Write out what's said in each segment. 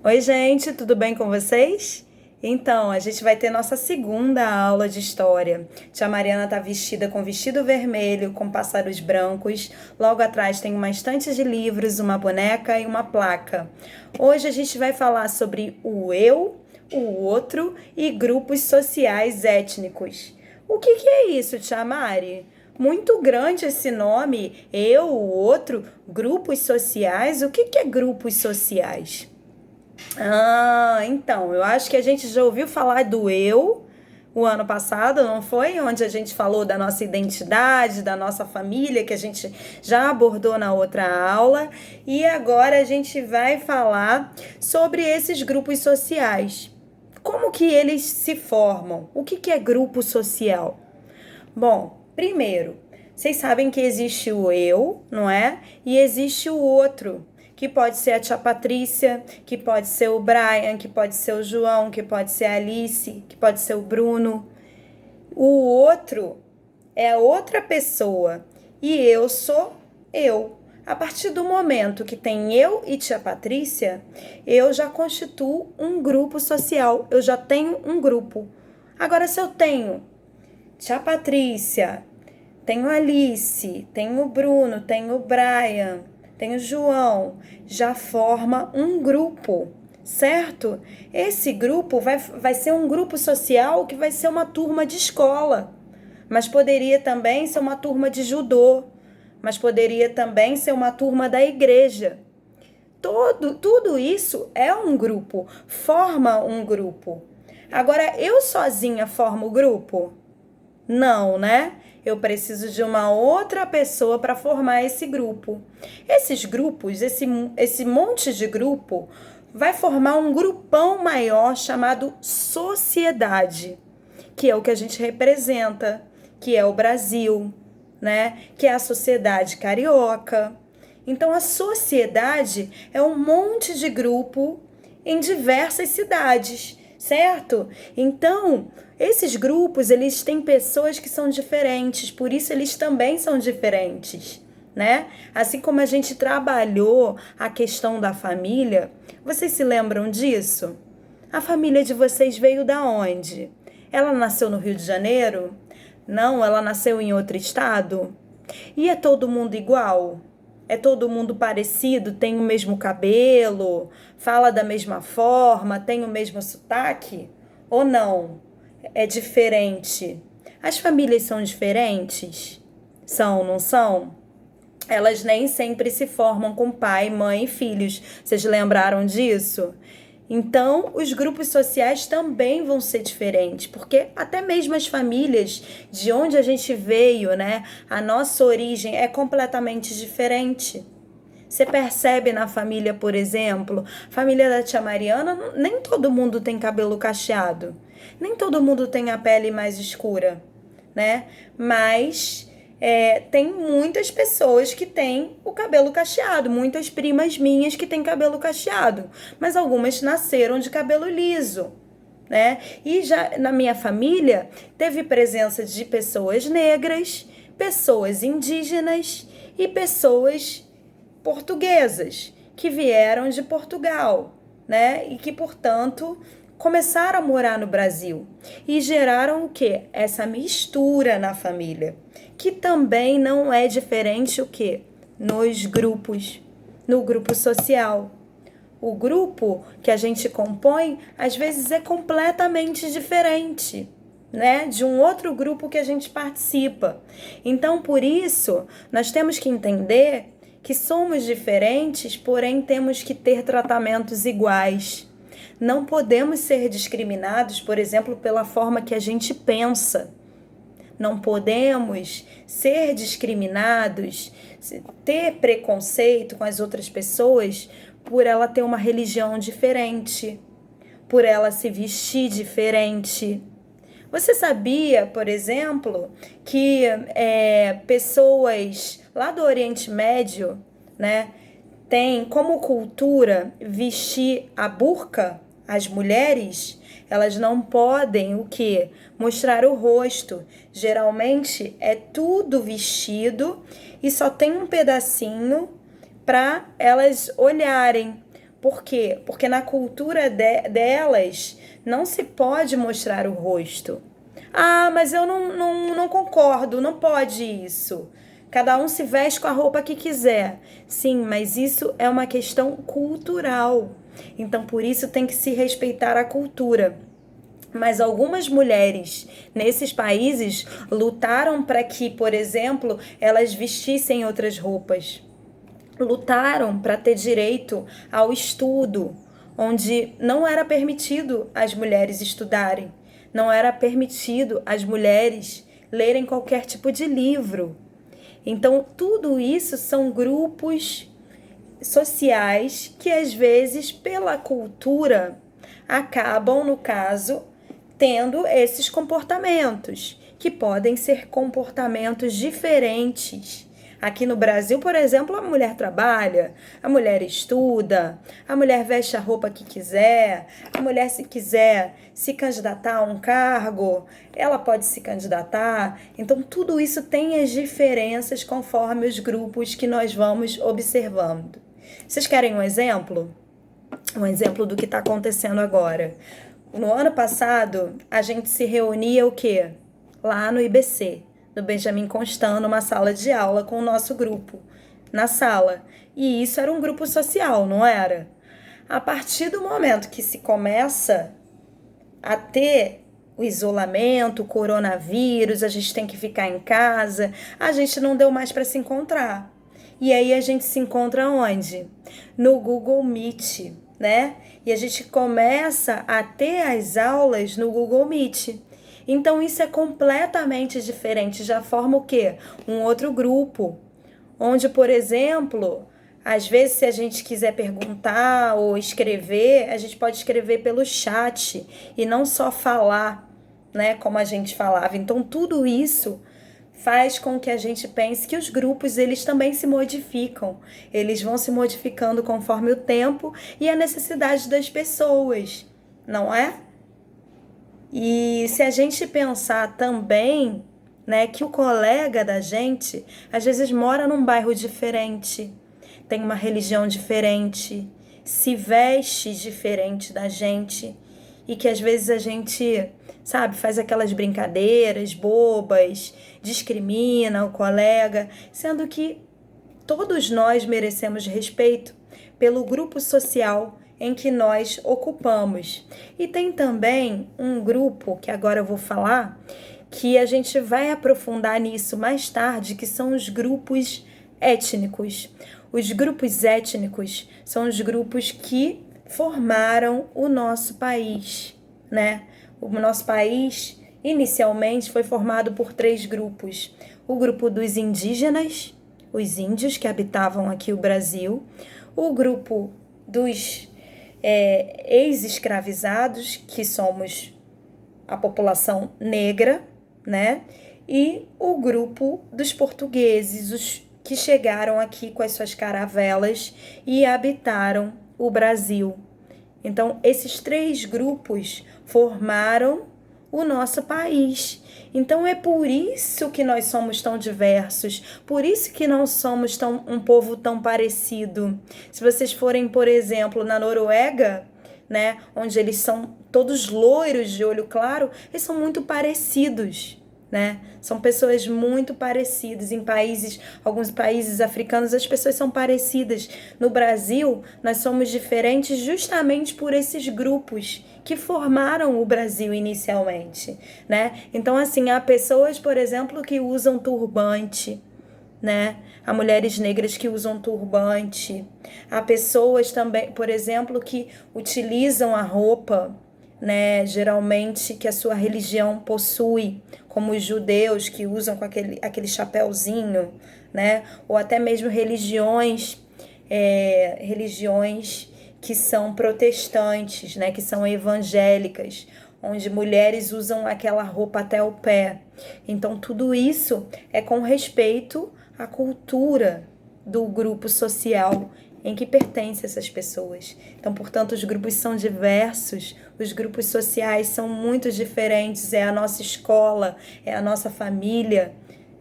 Oi, gente, tudo bem com vocês? Então, a gente vai ter nossa segunda aula de história. Tia Mariana está vestida com vestido vermelho, com pássaros brancos. Logo atrás tem uma estante de livros, uma boneca e uma placa. Hoje a gente vai falar sobre o eu, o outro e grupos sociais étnicos. O que é isso, Tia Mari? Muito grande esse nome, eu, o outro, grupos sociais. O que é grupos sociais? Então, eu acho que a gente já ouviu falar do eu o ano passado, não foi? Onde a gente falou da nossa identidade, da nossa família, que a gente já abordou na outra aula. E agora a gente vai falar sobre esses grupos sociais. Como que eles se formam? O que é grupo social? Bom, primeiro, vocês sabem que existe o eu, não é? E existe o outro, que pode ser a tia Patrícia, que pode ser o Brian, que pode ser o João, que pode ser a Alice, que pode ser o Bruno. O outro é outra pessoa e eu sou eu. A partir do momento que tem eu e tia Patrícia, eu já constituo um grupo social, eu já tenho um grupo. Agora, se eu tenho tia Patrícia, tenho a Alice, tenho o Bruno, tenho o Brian, tenho o João, já forma um grupo, certo? Esse grupo vai ser um grupo social que vai ser uma turma de escola, mas poderia também ser uma turma de judô, mas poderia também ser uma turma da igreja. Tudo isso é um grupo, forma um grupo. Agora, eu sozinha formo o grupo? Não, né? Eu preciso de uma outra pessoa para formar esse grupo. Esses grupos, esse monte de grupo, vai formar um grupão maior chamado sociedade, que é o que a gente representa, que é o Brasil, né? Que é a sociedade carioca. Então, a sociedade é um monte de grupo em diversas cidades, certo? Então, esses grupos, eles têm pessoas que são diferentes, por isso eles também são diferentes, né? Assim como a gente trabalhou a questão da família, vocês se lembram disso? A família de vocês veio da onde? Ela nasceu no Rio de Janeiro? Não, ela nasceu em outro estado? E é todo mundo igual? É todo mundo parecido? Tem o mesmo cabelo? Fala da mesma forma? Tem o mesmo sotaque? Ou não? É diferente? As famílias são diferentes? São, não são? Elas nem sempre se formam com pai, mãe e filhos. Vocês lembraram disso? Então, os grupos sociais também vão ser diferentes, porque até mesmo as famílias de onde a gente veio, né? A nossa origem é completamente diferente. Você percebe na família, por exemplo, família da tia Mariana, nem todo mundo tem cabelo cacheado, nem todo mundo tem a pele mais escura, né? Mas tem muitas pessoas que têm o cabelo cacheado, muitas primas minhas que têm cabelo cacheado, mas algumas nasceram de cabelo liso, né? E já na minha família teve presença de pessoas negras, pessoas indígenas e pessoas portuguesas que vieram de Portugal, né? E que, portanto, começaram a morar no Brasil e geraram o quê? Essa mistura na família, que também não é diferente o quê? Nos grupos, no grupo social. O grupo que a gente compõe, às vezes, é completamente diferente, né, de um outro grupo que a gente participa. Então, por isso, nós temos que entender que somos diferentes, porém temos que ter tratamentos iguais. Não podemos ser discriminados, por exemplo, pela forma que a gente pensa. Não podemos ser discriminados, ter preconceito com as outras pessoas por ela ter uma religião diferente, por ela se vestir diferente. Você sabia, por exemplo, que pessoas lá do Oriente Médio, né, têm como cultura vestir a burca? As mulheres, elas não podem o quê? Mostrar o rosto. Geralmente é tudo vestido e só tem um pedacinho para elas olharem, Por quê? Porque na cultura delas não se pode mostrar o rosto. Ah, mas eu não concordo, não pode isso. Cada um se veste com a roupa que quiser. Sim, mas isso é uma questão cultural. Então, por isso tem que se respeitar a cultura. Mas algumas mulheres nesses países lutaram para que, por exemplo, elas vestissem outras roupas. Lutaram para ter direito ao estudo, onde não era permitido as mulheres estudarem, não era permitido as mulheres lerem qualquer tipo de livro. Então, tudo isso são grupos sociais que, às vezes, pela cultura, acabam, no caso, tendo esses comportamentos, que podem ser comportamentos diferentes. Aqui no Brasil, por exemplo, a mulher trabalha, a mulher estuda, a mulher veste a roupa que quiser, a mulher, se quiser se candidatar a um cargo, ela pode se candidatar. Então, tudo isso tem as diferenças conforme os grupos que nós vamos observando. Vocês querem um exemplo? Um exemplo do que está acontecendo agora. No ano passado, a gente se reunia o quê? Lá no IBC, do Benjamin Constant, numa sala de aula com o nosso grupo, na sala. E isso era um grupo social, não era? A partir do momento que se começa a ter o isolamento, o coronavírus, a gente tem que ficar em casa, a gente não deu mais para se encontrar. E aí a gente se encontra onde? No Google Meet, né? E a gente começa a ter as aulas no Google Meet. Então isso é completamente diferente, já forma o quê? Um outro grupo, onde, por exemplo, às vezes se a gente quiser perguntar ou escrever, a gente pode escrever pelo chat e não só falar, né, como a gente falava. Então tudo isso faz com que a gente pense que os grupos, eles também se modificam. Eles vão se modificando conforme o tempo e a necessidade das pessoas, não é? E se a gente pensar também, né, que o colega da gente, às vezes mora num bairro diferente, tem uma religião diferente, se veste diferente da gente, e que às vezes a gente, sabe, faz aquelas brincadeiras bobas, discrimina o colega, sendo que todos nós merecemos respeito pelo grupo social em que nós ocupamos. E tem também um grupo, que agora eu vou falar, que a gente vai aprofundar nisso mais tarde, que são os grupos étnicos. Os grupos étnicos são os grupos que formaram o nosso país, né? O nosso país, inicialmente, foi formado por 3 grupos. O grupo dos indígenas, os índios que habitavam aqui o Brasil, o grupo dos ex-escravizados, que somos a população negra, né? E o grupo dos portugueses, os que chegaram aqui com as suas caravelas e habitaram o Brasil. Então, esses 3 grupos formaram o nosso país. Então é por isso que nós somos tão diversos, por isso que não somos um povo tão parecido. Se vocês forem, por exemplo, na Noruega, né, onde eles são todos loiros de olho claro, eles são muito parecidos, né? São pessoas muito parecidas. Em alguns países africanos, as pessoas são parecidas. No Brasil, nós somos diferentes justamente por esses grupos que formaram o Brasil inicialmente, né? Então, assim, há pessoas, por exemplo, que usam turbante, né? Há mulheres negras que usam turbante. Há pessoas também, por exemplo, que utilizam a roupa, né, geralmente que a sua religião possui, como os judeus que usam com aquele chapéuzinho, né, ou até mesmo religiões que são protestantes, né, que são evangélicas, onde mulheres usam aquela roupa até o pé. Então tudo isso é com respeito à cultura do grupo social em que pertencem essas pessoas. Então, portanto, os grupos são diversos, os grupos sociais são muito diferentes, é a nossa escola, é a nossa família,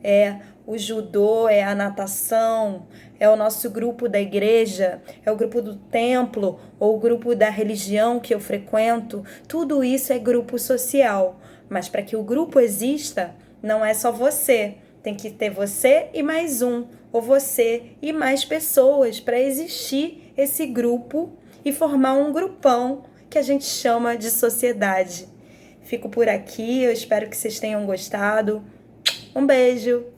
é o judô, é a natação, é o nosso grupo da igreja, é o grupo do templo ou o grupo da religião que eu frequento. Tudo isso é grupo social. Mas para que o grupo exista, não é só você. Tem que ter você e mais um, ou você e mais pessoas para existir esse grupo e formar um grupão que a gente chama de sociedade. Fico por aqui, eu espero que vocês tenham gostado. Um beijo!